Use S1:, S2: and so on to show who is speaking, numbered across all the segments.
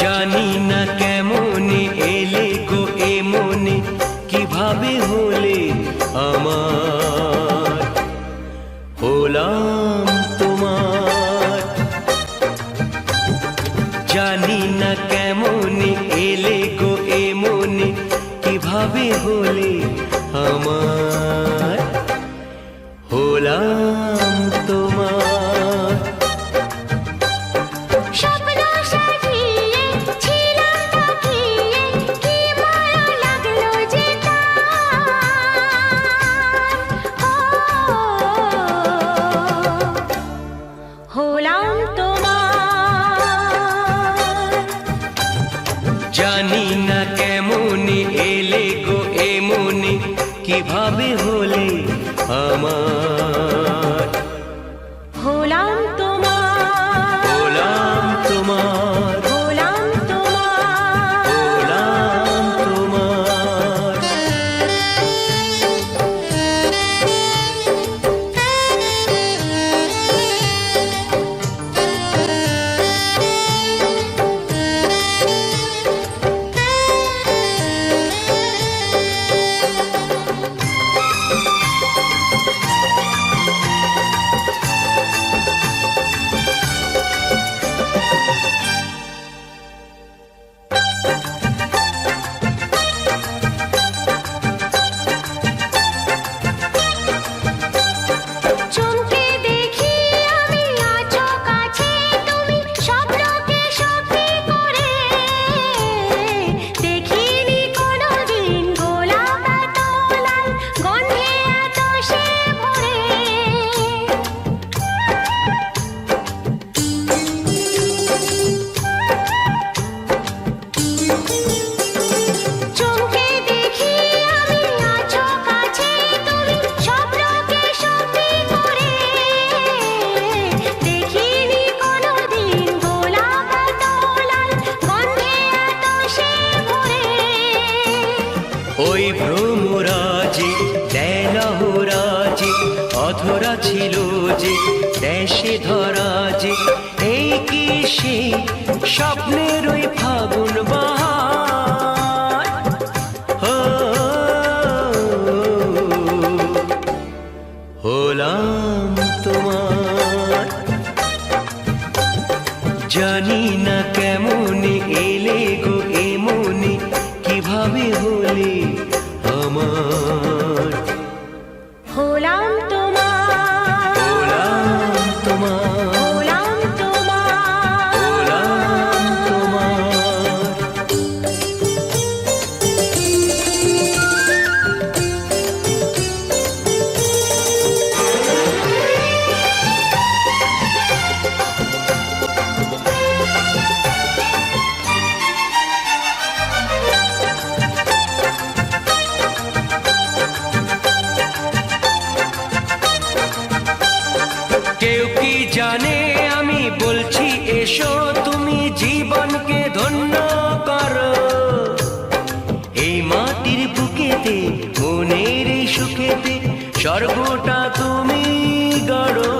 S1: জানি না কেমনে এলে গো এ মনে, কিভাবে হলে আমার, হলাম তোমার। জানি না কেমনে এলে গো এ মনে, কিভাবে হলে আমার, হলাম তোমার। জানি না কেমনে এলে গো এ মনে, কিভাবে হলে আমার,
S2: হলাম তোমার,
S1: হলাম তোমার,
S2: হলাম তোমার,
S1: হলাম তোমার। ওই ভ্রমরাজে দেলহরাজে অধরা ছিল যে দেশে ধরা যে, এই কি সে স্বপ্নের ওই ফাগুন বাহার, হলাম তোমার। জানি না কেমনে এলে গো এ মনে, কিভাবে হলে আমার,
S2: হলাম তোমার,
S1: হলাম তোমার,
S2: হলাম তোমার,
S1: হলাম তোমার। কেউ কি জানে আমি বলছি এসো, তুমি জীবনকে ধন্য করো। এই মাটির বুকেতে মনের এই সুখেতে স্বর্গটা তুমি গড়ো।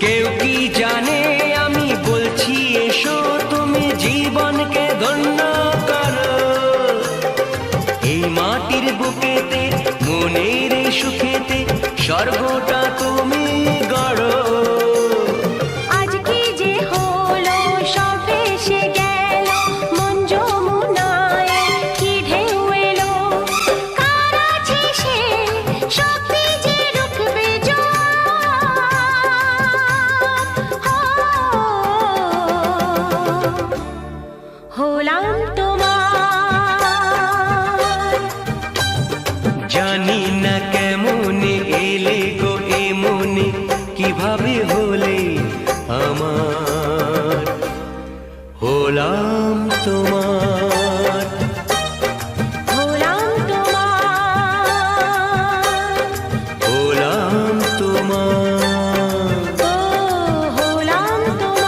S1: কেউ কি জানে আমি বলছি এসো, তুমি জীবনকে ধন্য করো। এই মাটির বুকেতে মনের এই সুখেতে স্বর্গটা তুমি গড়ো।
S2: আজ কি যে হলো সব ভেসে গেল, মন যমুনায় কি ঢেউ এলো। কার আছে সে শক্তি যে রুখবে জোয়ার, হলাম তোমার।
S1: জানি না কেমনে এলে গো এ মনে, কিভাবে হলে আমার, হলাম তোমার,
S2: হলাম তোমার,
S1: হলাম তোমার।
S2: ও হলাম তোমার।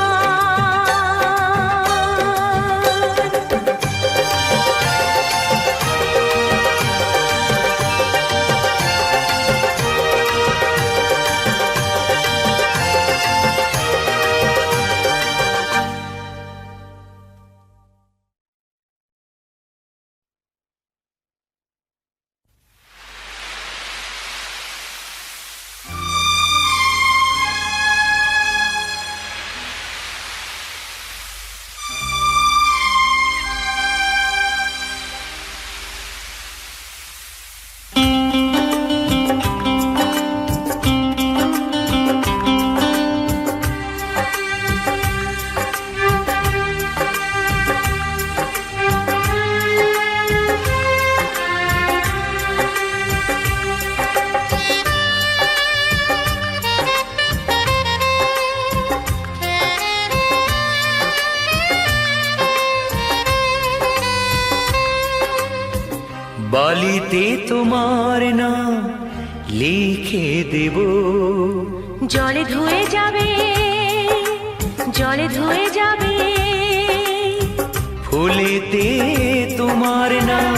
S1: বালিতে তোমার নাম লিখে দেব,
S2: জলে ধুয়ে যাবে, জলে ধুয়ে যাবে,
S1: ফুলেতে তোমার নাম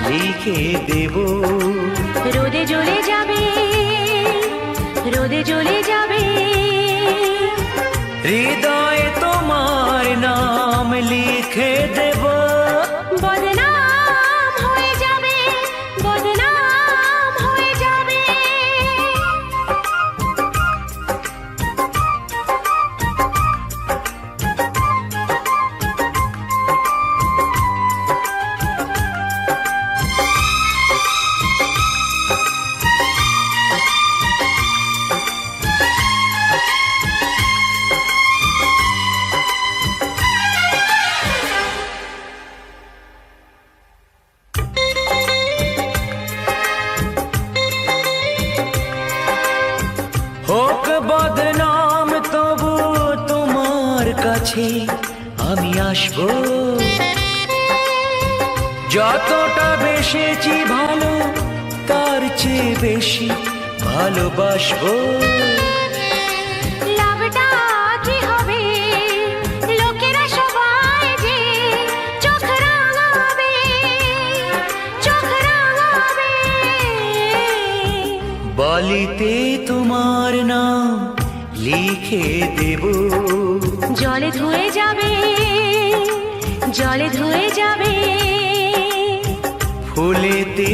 S1: লিখে দেব,
S2: রোদে জ্বলে যাবে, রোদে জ্বলে যাবে,
S1: হৃদয়ে তোমার নাম লিখে দেব।
S2: বদনাম হয়ে যাবে, বদনাম হয়ে যাবে।
S1: হোক বদনাম তবু তোমার কাছে আমি আসবো, যতটা বেসেছি ভালো তার চেয়ে বেশি ভালোবাসবো।
S2: লাভটা কি হবে, লোকেরা সবাই যে চোখ রাঙাবে, চোখ রাঙাবে।
S1: বালিতে তোমার নাম লিখে দেব,
S2: জলে ধুয়ে যাবে, জলে ধুয়ে যাবে,
S1: ফুলেতে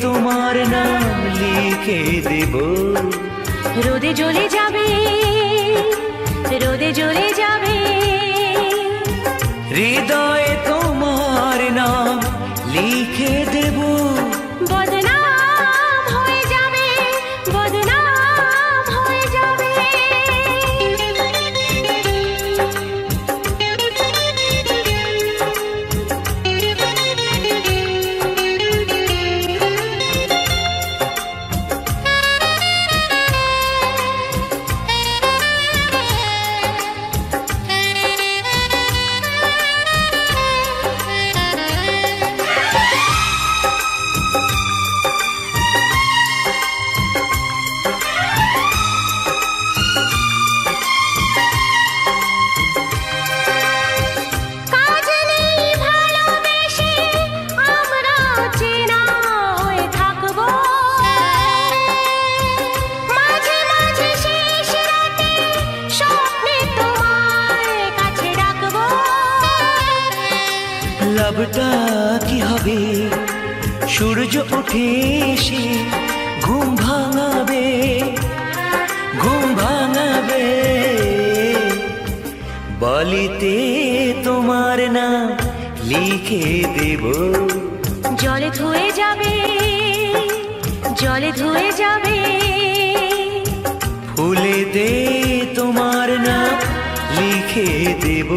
S1: তোমার নাম লিখে দেব,
S2: রোদে জ্বলে যাবে, রোদে জ্বলে যাবে,
S1: হৃদয়ে তোমার নাম লিখে দেব।
S2: বদনাম হয়ে যাবে, বদনাম হয়ে যাবে। কাজ নেই ভালোবেসে আমরা চেনা হয়ে থাকবো, মাঝে মাঝে শেষ রাতে স্বপ্নে তোমার কাছে ডাকবো।
S1: লাভটা কি হবে, সূর্য উঠে এসে ঘুম ভাঙাবে, ঘুম ভাঙাবে। বালিতে তোমার নাম লিখে দেব,
S2: জলে ধুয়ে যাবে, জলে ধুয়ে যাবে,
S1: ফুলেতে তোমার নাম লিখে দেব,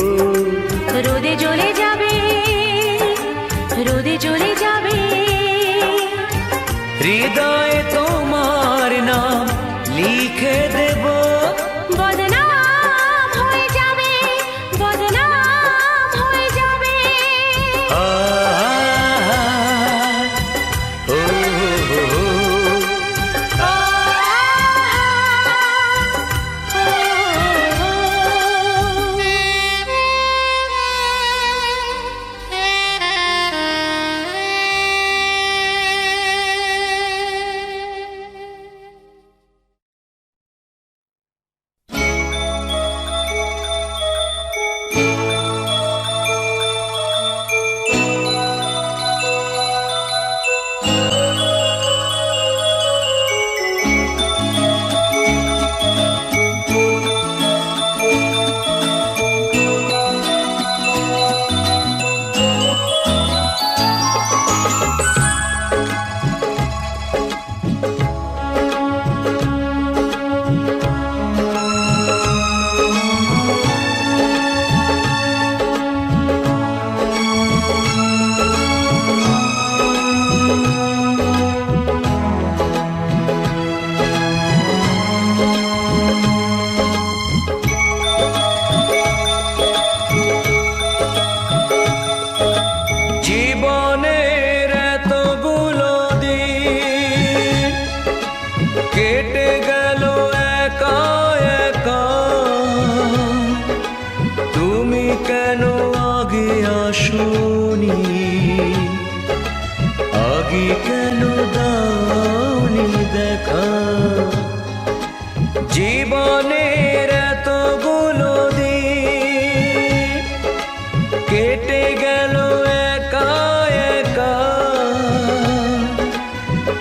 S2: রোদে জ্বলে যাবে, রোদে জ্বলে যাবে,
S1: হৃদয়ে তোমার নাম লিখে দেব।
S2: বদনাম হয়ে যাবে, বদনাম হয়ে যাবে।
S1: আ, ও, ও, ও,
S2: আ, ও, ও, ও।
S1: কেন দাওনি দেখা? জীবনের এতগুলো দিন কেটে গেল একা একা,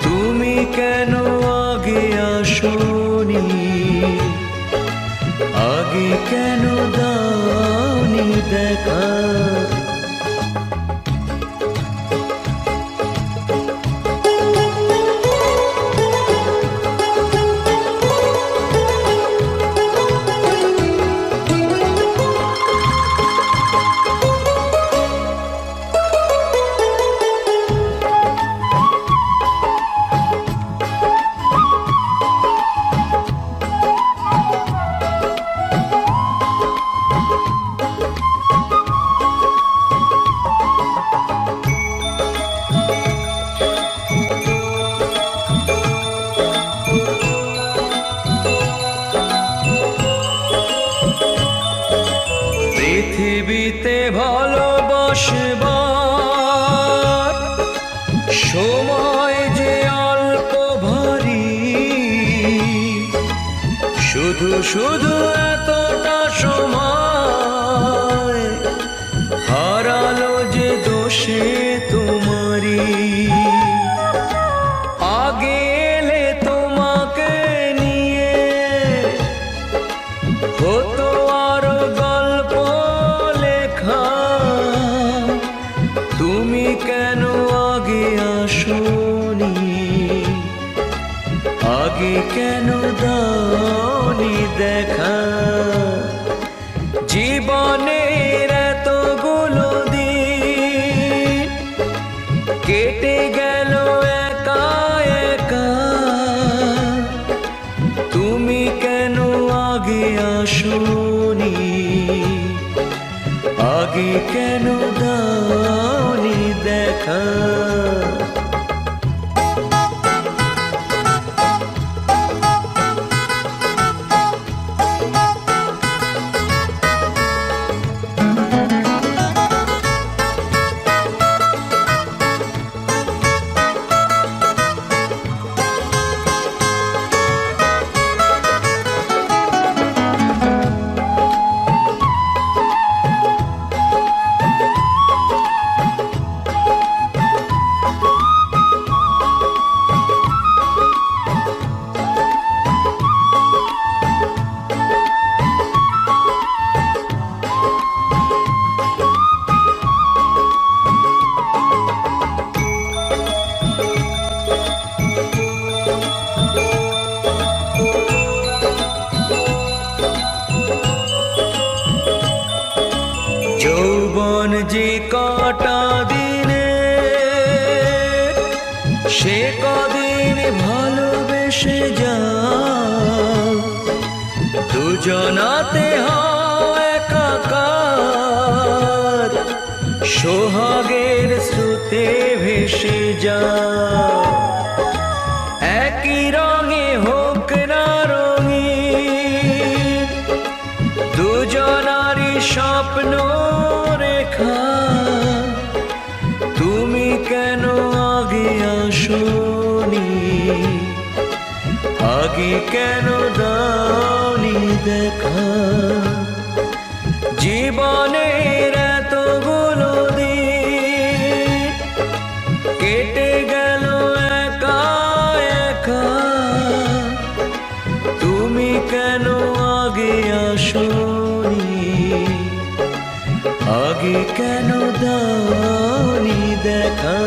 S1: তুমি কেন আগে আসোনি? আগে কেন দাওনি দেখা? পৃথিবীতে ভালোবাসবার সময় যে অল্প ভারী, শুধু শুধু এতটা সময় হারালো যে দোষে তোমারি। আগে এলে তোমাকে নিয়ে হতো আরো গল্প লেখা, তুমি কেন আগে আসোনি? আগে কেন দাওনি দেখা? জীবনের এতগুলো দিন কেটে গেল একা একা, তুমি কেন আগে আসোনি? আগে কেন দাওনি দেখা? যৌবন যে কটা দিনে, সে কদিন ভালোবেসে যাও, দুজনাতে হয় একাকার, সোহাগের স্রোতে ভেসে যাও। একই রঙে হোক না রঙিন, দুজনারই স্বপ্ন রেখা, তুমি কেন আগে আসোনি? আগে কেন দাওনি দেখা? জীবনের এতগুলো দিন কেটে গেল একা একা, তুমি কেন আগে আসোনি? আগে কেন দাওনি দেখা?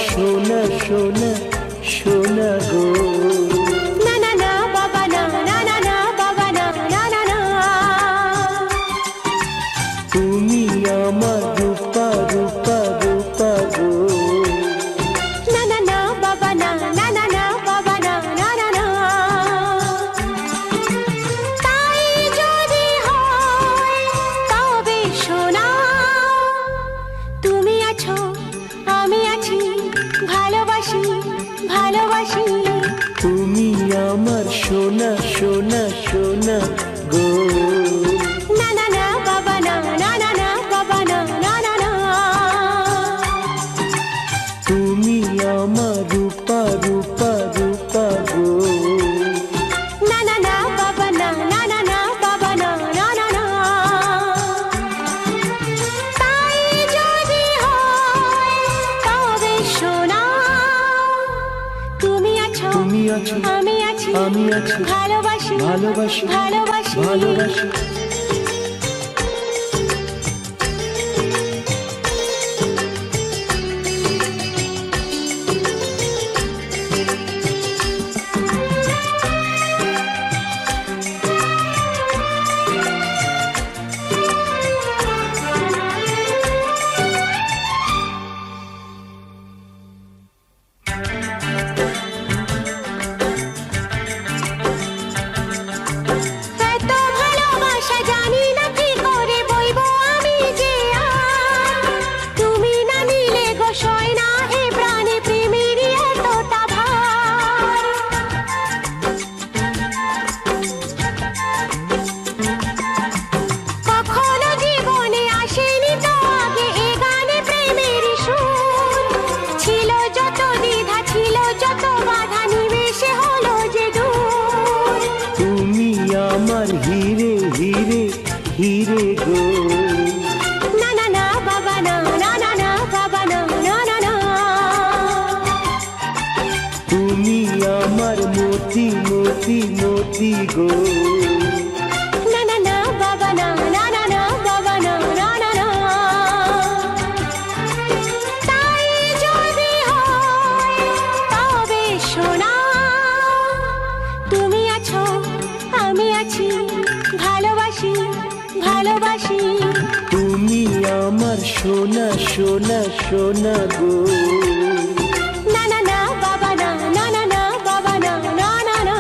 S1: সোনা সোনা সোনা গো।
S2: না না না বাবা না, না না না বাবা না, না না না।
S1: তুমি আমার রূপা রূপা রূপা গো।
S2: না না না বাবা না, না না না বাবা না, না না না। তাই যদি হয় তবে সোনা, তুমি আছো আমি আছি, ভালোবাসি ভালোবাসি।
S1: তুমি আমার সোনা সোনা সোনা গো।
S2: না না না বাবা না, না না না বাবা না, না না না।
S1: তুমি আমার রূপা রূপা রূপা গো।
S2: না না না বাবা না, না না না বাবা না, না না না। তাই যদি হয় তবে সোনা, তুমি আছো
S1: তুমি আছো
S2: আমি আছি,
S1: আমি আছি,
S2: ভালোবাসি
S1: ভালোবাসি
S2: ভালোবাসি
S1: ভালোবাসি।
S2: এত ভালোবাসা জানি না কি করে বইবো আমি যে আর। তুমি না নিলে গো সয় না এ প্রাণে প্রেমের এতটা ভার। কখনো জীবনে আসেনি তো আগে এ গানে প্রেমের সুর। ছিল যত দ্বিধা ছিল যত বাধা, নিমেষে হলো যে দূর।
S1: তুমি আমার হিরে হিরে হিরে গো।
S2: না না না বাবা না, না না না বাবা না, না না না।
S1: তুমি আমার মতি মতি মতি গো।
S2: না না না বাবা না, না না না বাবা না, না না না। তাই যদি হয় তবে সোনা, তুমি আছো আমি আছি, ভালোবাসি ভালোবাসি।
S1: তুমি আমার সোনা সোনা সোনা গো।
S2: না না না বাবা না, না না না বাবা না, না না না।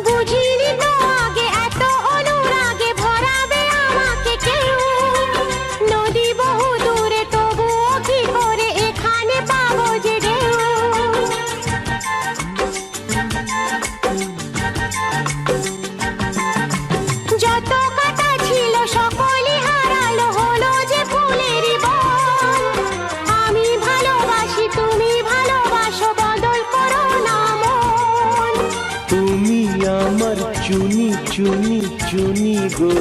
S2: বুঝিনি তো আগে এত অনুরাগে ভরাবে আমাকে কেউ। নদী বহু দূরে তবুও কি করে এখানে পাবো যে ঢেউ। যত কাটা ছিল সকলই হারালো, হলো যে ফুলেরই বন। আমি ভালোবাসি তুমি ভালোবাসো, বদল করো না মন।
S1: তুমি আমার চুনি চুনি চুনি গো।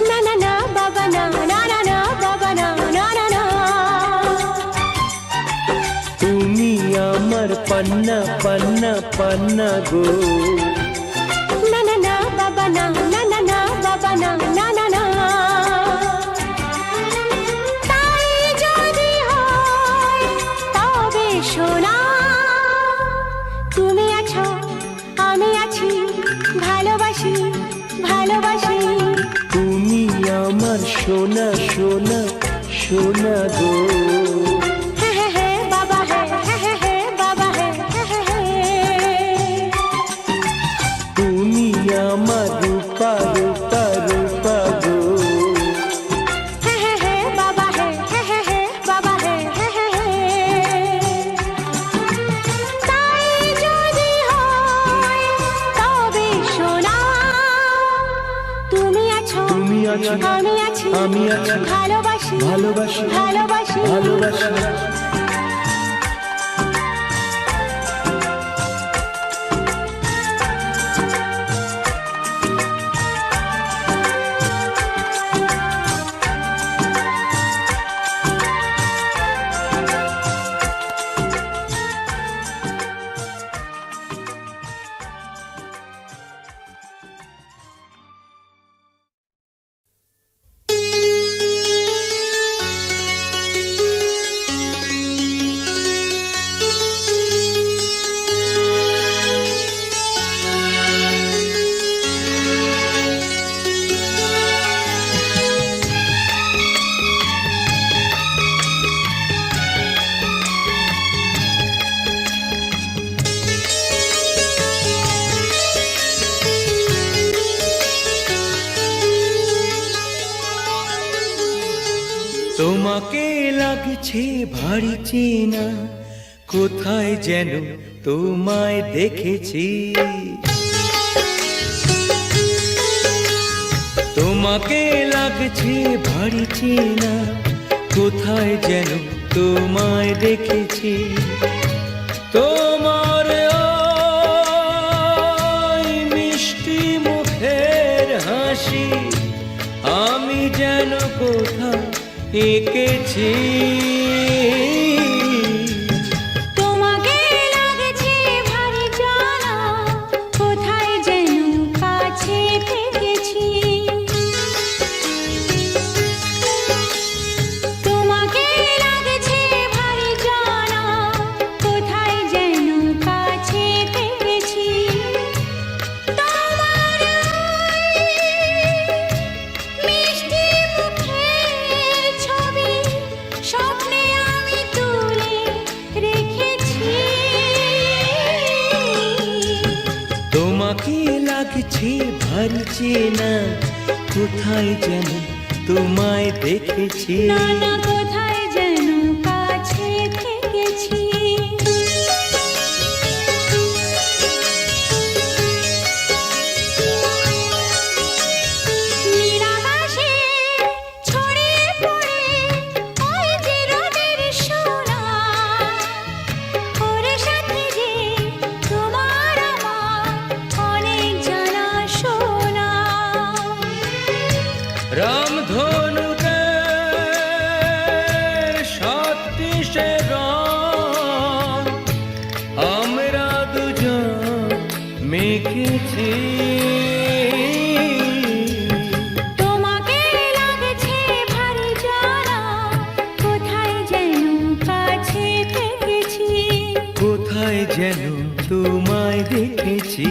S2: না না না বাবা না, না না না বাবা না, না না না।
S1: তুমি আমার পান্না পান্না পান্না গো।
S2: না না না বাবা না, না না না বাবা না, না না না। তাই যদি হয় তবে সোনা, তুমি আছো আমি আছি, ভালোবাসি ভালোবাসি।
S1: তুমি আমার সোনা সোনা সোনা গো।
S2: হ্যাঁ হ্যাঁ হ্যাঁ বাবা হ্যাঁ, হ্যাঁ হ্যাঁ হ্যাঁ বাবা হ্যাঁ, হ্যাঁ হ্যাঁ হ্যাঁ।
S1: তুমি আমার রূপা রূপা রূপা গো।
S2: হ্যাঁ হ্যাঁ হ্যাঁ বাবা হ্যাঁ, হ্যাঁ হ্যাঁ হ্যাঁ বাবা হ্যাঁ, হ্যাঁ হ্যাঁ হ্যাঁ।
S1: আছি
S2: আমি আছি
S1: আমি আছি
S2: ভালোবাসি
S1: ভালোবাসি
S2: ভালোবাসি
S1: ভালোবাসি তোমাকে লাগছে ভারী চেনা কোথায় যেন তোমায় দেখেছি তোমাকে লাগছে ভারী চেনা কোথায় যেন তোমায় দেখেছি তোমার ওই মিষ্টি মুখের হাসি আমি যেন কোথায় এঁকেছি
S2: তোমাকে লাগছে ভারী জানা কোথায় যেন কাছে থেকেছি তোমাকে লাগছে ভারী জানা কোথায় যেন কাছে থেকেছি তোমার মিষ্টি মুখের ছবি স্বপ্নে আমি তুলে রেখেছি
S1: তোমাকে লাগছে ভারী চেনা কোথায় যেন তোমায় দেখেছি
S2: না না কোথায় যেন কাছে থেকেছি নীলাকাশে ছড়িয়ে পড়ে ওই যে রোদের সোনা ওর সাথে যে তোমার আমার অনেক জানা শোনা
S1: রামধনুকে সাতটিশে রং আমরা দুজন মেখেছি
S2: তোমাকে লাগছে ভারী জানা কোথায় যেন কাছে থেকেছি
S1: কোথায় যেন তোমায় দেখেছি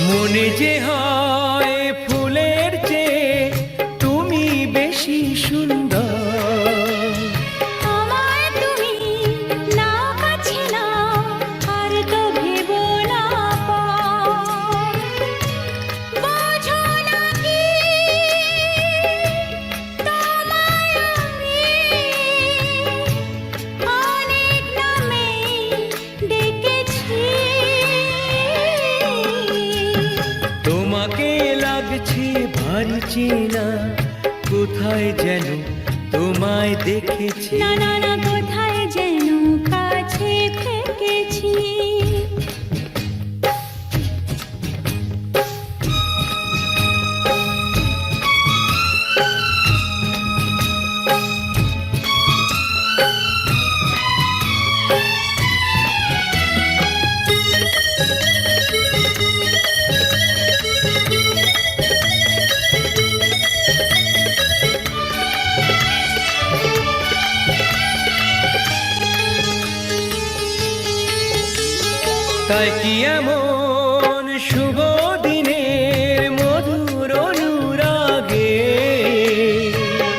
S1: মনে যে হয় ফুলের চেয়ে তুমি বেশি সুন্দর
S2: আমায় তুমি নাও কাছে নাও আর তো ভেবো না পর বোঝো না কি তোমায় আমি অনেক নামে ডেকেছি
S1: তোমাকে লাগছে ভারী চেনা কোথায় যেন তোমায় দেখেছি
S2: না না না কোথায় যেন কাছে থেকেছি
S1: হয় কি এমন শুভ দিনের মধুর অনুরাগে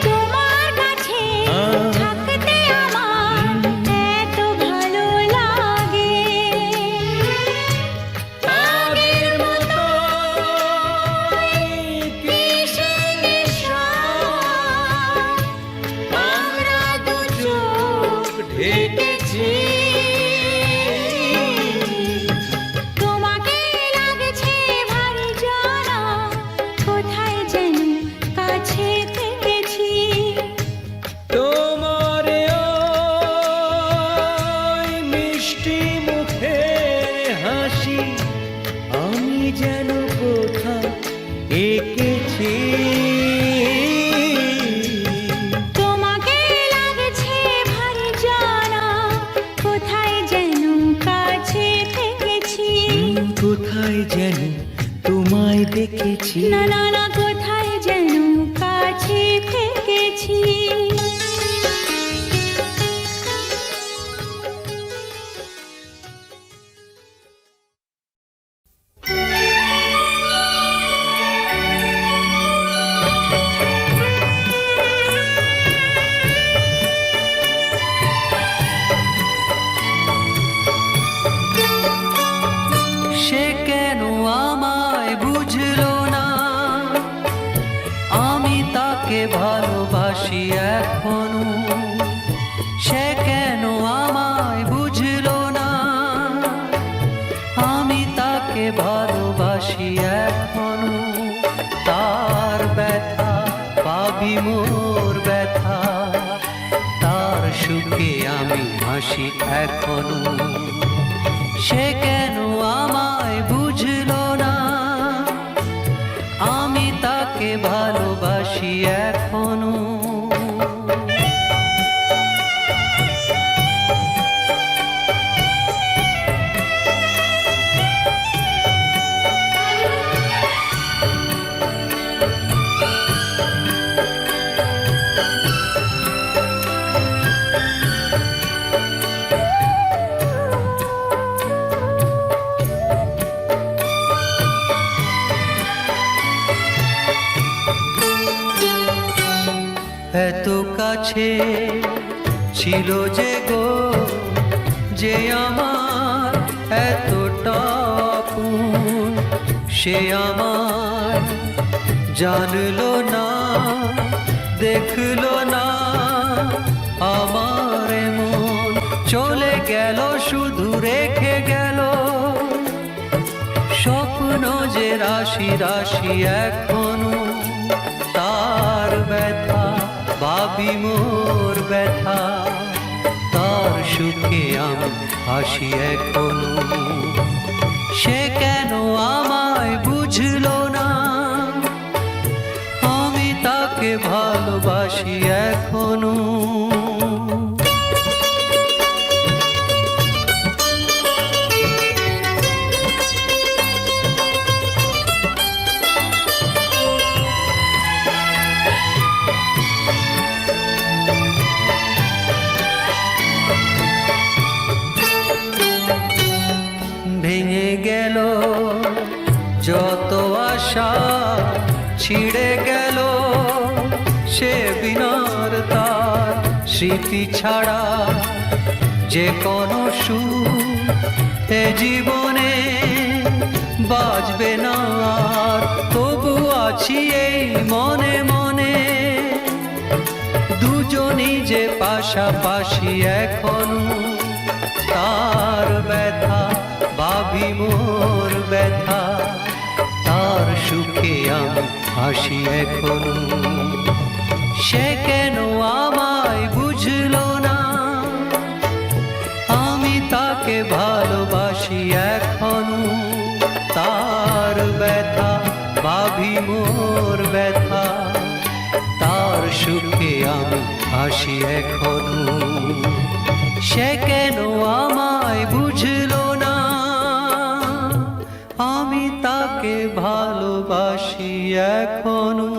S2: তোমার কাছে থাকতে আমার এত ভালো লাগে আগের মতো কিসে নেশা আমরা দু চোখ ঢেকেছি তোমাকে লাগছে ভারী জানা কোথায় যেন কাছে থেকেছি
S1: তোমার ওই মিষ্টি মুখের হাসি আমি যেন কোথাও এঁকেছি
S2: তোমাকে লাগছে ভারী জানা কোথায় যেন কাছে থেকেছি
S1: কোথায় যেন তোমায় দেখেছি
S2: না না না কোথায় যেন কাছে থেকেছি
S1: সে কেন আমায় বুঝলো না আমি তাকে ভালোবাসি এখনো সে কেন আমায় বুঝলো না আমি তাকে ভালোবাসি এখনো তার ব্যথা পাবি মোর ব্যথা তার সুখে আমি হাসি এখনো সে কেন আমায় বুঝলো না আমি তাকে ভালোবাসি এখনো এত কাছে ছিল যে গো যে আমার এতটা আপন সে আমার জানলো না দেখলো না আমার মন চলে গেল শুধু রেখে গেল স্বপ্ন যে রাশি রাশি এখনো তার ব্যথা ভাবি মোর ব্যথা তার সুখে আমি হাসি এখনো সে কেন আমায় বুঝলো না আমি তাকে ভালোবাসি এখনো ভেঙে গেল যত আশা ছিঁড়ে গেল সে বিনার তার স্মৃতি ছাড়া যে কোনো সুর এ জীবনে বাজবে না আর তবু আছি এই মনে মনে দুজনই যে পাশাপাশি এখনো তার ব্যথা ভাবি মোর ব্যথা তার সুখে আমি হাসি এখনো সে কেন আমায় বুঝলো না আমি তাকে ভালোবাসি এখনো তার ব্যথা ভাবি মোর ব্যথা তার সুখে আমি হাসি এখনো সে কেন আমায় বুঝলো না আমি তাকে ভালোবাসি এখনো